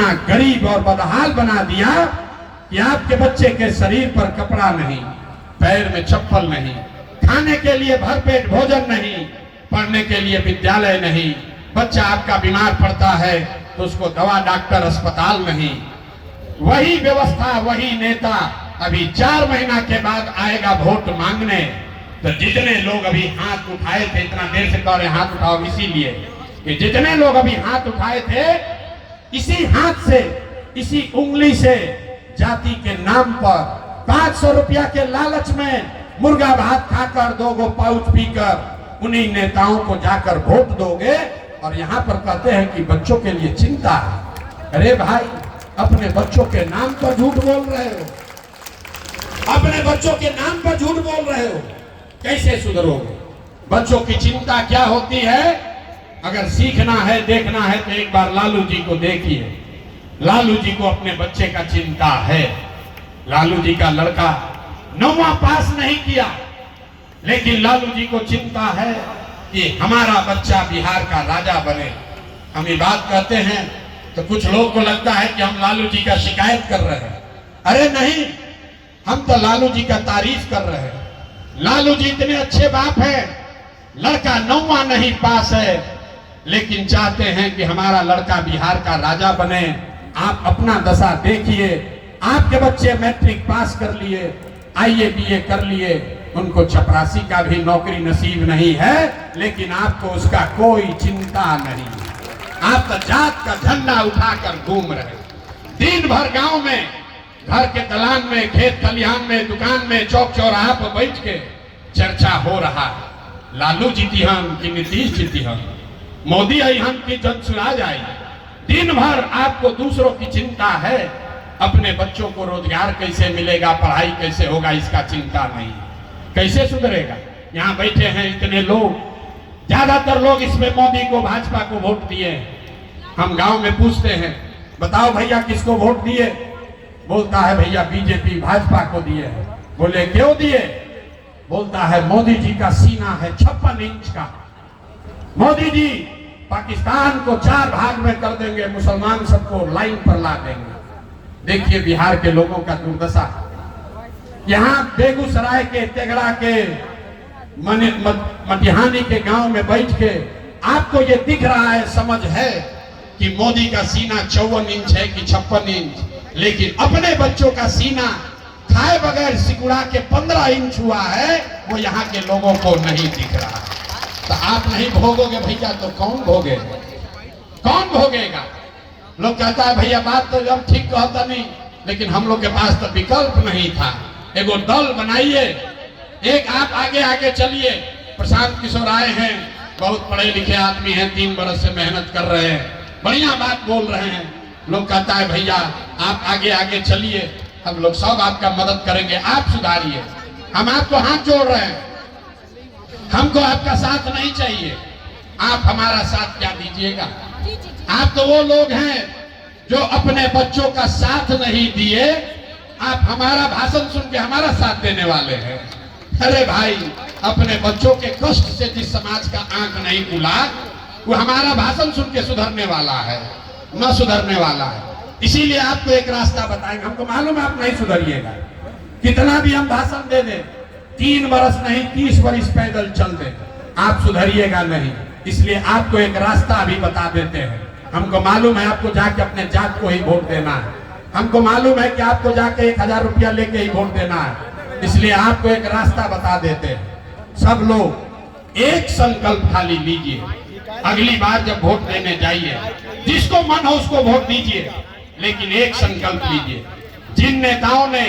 इतना गरीब और बदहाल बना दिया कि आपके बच्चे के शरीर पर कपड़ा नहीं, पैर में चप्पल नहीं, खाने के लिए भरपेट भोजन नहीं, पढ़ने के लिए विद्यालय नहीं। बच्चा आपका बीमार पड़ता है तो उसको दवा डॉक्टर अस्पताल नहीं। वही व्यवस्था, वही नेता अभी 4 महीना के बाद आएगा वोट मांगने। तो जितने लोग अभी हाथ उठाए थे, इतना देर से कह रहे हाथ उठाओ, इसीलिए कि जितने लोग अभी हाथ उठाए थे, इसी हाथ से, इसी उंगली से जाति के नाम पर 500 रुपया के लालच में मुर्गा भात खाकर 2 गो पाउच पीकर उन्हीं नेताओं को जाकर वोट दोगे। और यहाँ पर कहते हैं कि बच्चों के लिए चिंता है। अरे भाई, अपने बच्चों के नाम पर झूठ बोल रहे हो, अपने बच्चों के नाम पर झूठ बोल रहे हो, कैसे सुधरोगे? बच्चों की चिंता क्या होती है? अगर सीखना है, देखना है तो एक बार लालू जी को देखिए। लालू जी को अपने बच्चे का चिंता है। लालू जी का लड़का 9वां पास नहीं किया, लेकिन लालू जी को चिंता है कि हमारा बच्चा बिहार का राजा बने। हम ये बात कहते हैं तो कुछ लोग को लगता है कि हम लालू जी का शिकायत कर रहे हैं। अरे नहीं, हम तो लालू जी का तारीफ कर रहे हैं। लालू जी इतने अच्छे बाप हैं, लड़का 9वां नहीं पास है, लेकिन चाहते हैं कि हमारा लड़का बिहार का राजा बने। आप अपना दशा देखिए, आपके बच्चे मैट्रिक पास कर लिए, IAA BA कर लिए, उनको चपरासी का भी नौकरी नसीब नहीं है, लेकिन आपको उसका कोई चिंता नहीं। आप तो जात का झंडा उठाकर घूम रहे दिन भर गांव में, घर के दलान में, खेत खलिहान में, दुकान में, चौक चौराहा पर बैठ के चर्चा हो रहा है, लालू जीती हम कि नीतीश जीती हम, मोदी आई हम की जनसुराज आई। दिन भर आपको दूसरों की चिंता है, अपने बच्चों को रोजगार कैसे मिलेगा, पढ़ाई कैसे होगा, इसका चिंता नहीं। कैसे सुधरेगा? यहाँ बैठे हैं इतने लोग, ज्यादातर लोग इसमें मोदी को, भाजपा को वोट दिए। हम गांव में पूछते हैं, बताओ भैया किसको वोट दिए? बोलता है भैया बीजेपी, भाजपा को दिए। बोले क्यों दिए? बोलता है मोदी जी का सीना है 56 इंच का, मोदी जी पाकिस्तान को 4 भाग में कर देंगे, मुसलमान सबको लाइन पर ला देंगे। देखिए बिहार के लोगों का दुर्दशा। यहाँ बेगूसराय के, तेगड़ा के, मटिहानी के गांव में बैठ के आपको ये दिख रहा है, समझ है कि मोदी का सीना 54 इंच है कि 56 इंच, लेकिन अपने बच्चों का सीना खाए बगैर सिकुड़ा के 15 इंच हुआ है, वो यहाँ के लोगों को नहीं दिख रहा। तो आप नहीं भोगोगे भैया तो कौन भोगेगा? कौन भोगेगा? लोग कहता है भैया बात तो जब ठीक कहता नहीं, लेकिन हम लोग के पास तो विकल्प नहीं था। एगो दल बनाइए, एक आप आगे आगे चलिए। प्रशांत किशोर आए हैं, बहुत पढ़े लिखे आदमी हैं, 3 बरस से मेहनत कर रहे हैं, बढ़िया बात बोल रहे हैं। लोग कहता है भैया आप आगे आगे चलिए, हम लोग सब आपका मदद करेंगे, आप सुधारिए। हम आपको हाथ जोड़ रहे हैं, हमको आपका साथ नहीं चाहिए। आप हमारा साथ क्या दीजिएगा? आप तो वो लोग हैं जो अपने बच्चों का साथ नहीं दिए, आप हमारा भाषण सुन के हमारा साथ देने वाले हैं। अरे भाई, अपने बच्चों के कष्ट से जिस समाज का आंख नहीं खुला, वो हमारा भाषण सुन के सुधरने वाला है, न सुधरने वाला है। इसीलिए आपको एक रास्ता बताएंगे। हमको मालूम है आप नहीं सुधरिएगा, कितना भी हम भाषण दे दें, 3 बरस नहीं 30 बरस पैदल चल दे, आप सुधरिएगा नहीं। इसलिए आपको एक रास्ता अभी बता देते हैं। हमको मालूम है आपको जाके अपने जात को ही वोट देना है, हमको मालूम है कि आपको जाके 1000 रुपया लेके ही वोट देना है, इसलिए आपको एक रास्ता बता देते हैं। सब लोग एक संकल्प खाली लीजिए, अगली बार जब वोट देने जाइए, जिसको मन हो उसको वोट दीजिए, लेकिन एक संकल्प लीजिए, जिन नेताओं ने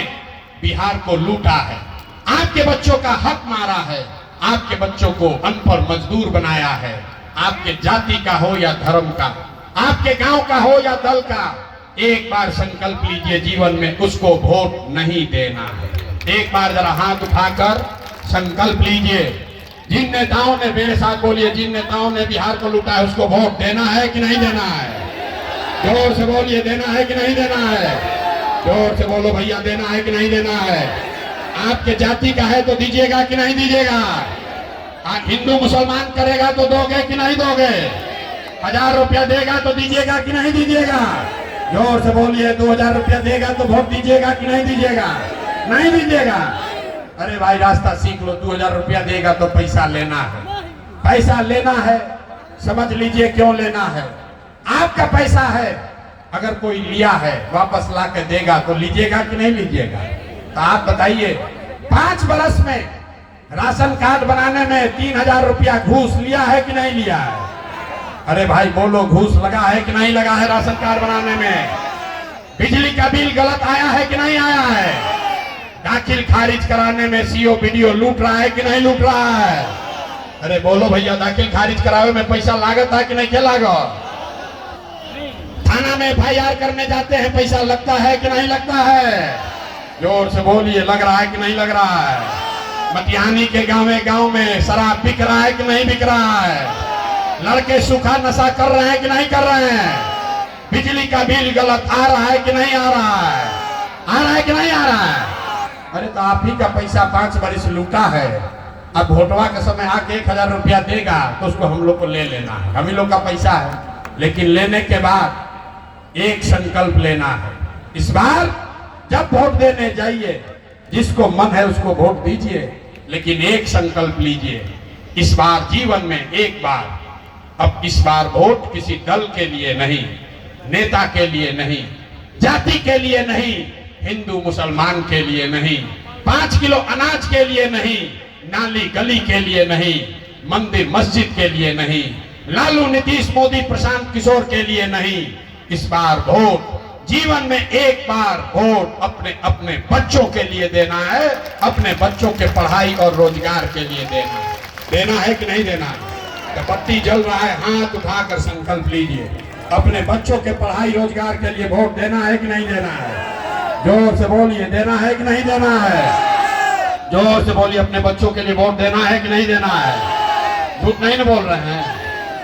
बिहार को लूटा है, आपके बच्चों का हक मारा है, आपके बच्चों को अनपढ़ मजदूर बनाया है, आपके जाति का हो या धर्म का, आपके गांव का हो या दल का, एक बार संकल्प लीजिए जीवन में उसको वोट नहीं देना है। एक बार जरा हाथ उठाकर संकल्प लीजिए। जिन नेताओं ने, मेरे साथ बोलिए, जिन नेताओं ने बिहार को लूटा है उसको वोट देना है कि नहीं देना है? जोर से बोलिए, देना है कि नहीं देना है? जोर से बोलो भैया, देना है कि नहीं देना है? आपके जाति का है तो दीजिएगा कि नहीं दीजिएगा? हिंदू मुसलमान करेगा तो दोगे कि नहीं दोगे? 1000 रुपया देगा तो दीजिएगा कि नहीं दीजिएगा? जोर से बोलिए, 2000 रुपया देगा तो वोट दीजिएगा कि नहीं दीजिएगा? नहीं दीजिएगा। अरे भाई रास्ता सीख लो, 2000 रुपया देगा तो पैसा लेना है, पैसा लेना है। समझ लीजिए क्यों लेना है। आपका पैसा है, अगर कोई लिया है वापस ला के देगा तो लीजिएगा कि नहीं लीजिएगा? तो आप बताइए, 5 बरस में राशन कार्ड बनाने में 3000 रुपया घूस लिया है कि नहीं लिया है? अरे भाई बोलो, घूस लगा है कि नहीं लगा है राशन कार्ड बनाने में? बिजली का बिल गलत आया है कि नहीं आया है? दाखिल खारिज कराने में सीओ बीडीओ लूट रहा है कि नहीं लूट रहा है? अरे बोलो भैया, दाखिल खारिज करावे में पैसा लागत है कि नहीं? क्या लागत? थाना में FIR करने जाते हैं, पैसा लगता है कि नहीं लगता है? जोर से बोलिए, लग रहा है कि नहीं लग रहा है? मटिहानी के गांव में शराब बिक रहा है कि नहीं बिक रहा है? लड़के सूखा नशा कर रहे हैं कि नहीं कर रहे हैं? बिजली का बिल गलत आ रहा है कि नहीं आ रहा है? आ रहा है कि नहीं आ रहा है? अरे तो आप ही का पैसा 5 बरस लूटा है, अब वोटवा के समय आके 1000 रुपया देगा तो उसको हम लोग को ले लेना है, हम ही लोग का पैसा है। लेकिन लेने के बाद एक संकल्प लेना है, इस बार जब वोट देने जाइए, जिसको मन है उसको वोट दीजिए, लेकिन एक संकल्प लीजिए, इस बार जीवन में एक बार, अब इस बार वोट किसी दल के लिए नहीं, नेता के लिए नहीं, जाति के लिए नहीं, हिंदू मुसलमान के लिए नहीं, 5 किलो अनाज के लिए नहीं, नाली गली के लिए नहीं, मंदिर मस्जिद के लिए नहीं, लालू नीतीश मोदी प्रशांत किशोर के लिए नहीं। इस बार वोट जीवन में एक बार वोट अपने अपने बच्चों के लिए देना है, अपने बच्चों के पढ़ाई और रोजगार के लिए देना है कि नहीं देना है? तो बत्ती जल रहा है, हाथ उठाकर संकल्प लीजिए, अपने बच्चों के पढ़ाई रोजगार के लिए वोट देना है कि नहीं देना है? जोर से बोलिए, देना है कि नहीं देना है? जोर से बोलिए, अपने बच्चों के लिए वोट देना है कि नहीं देना है? झूठ नहीं ना बोल रहे हैं?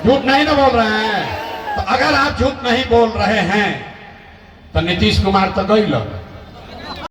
झूठ नहीं ना बोल रहे हैं? तो अगर आप झूठ नहीं बोल रहे हैं तो नीतीश कुमार तो गई लोग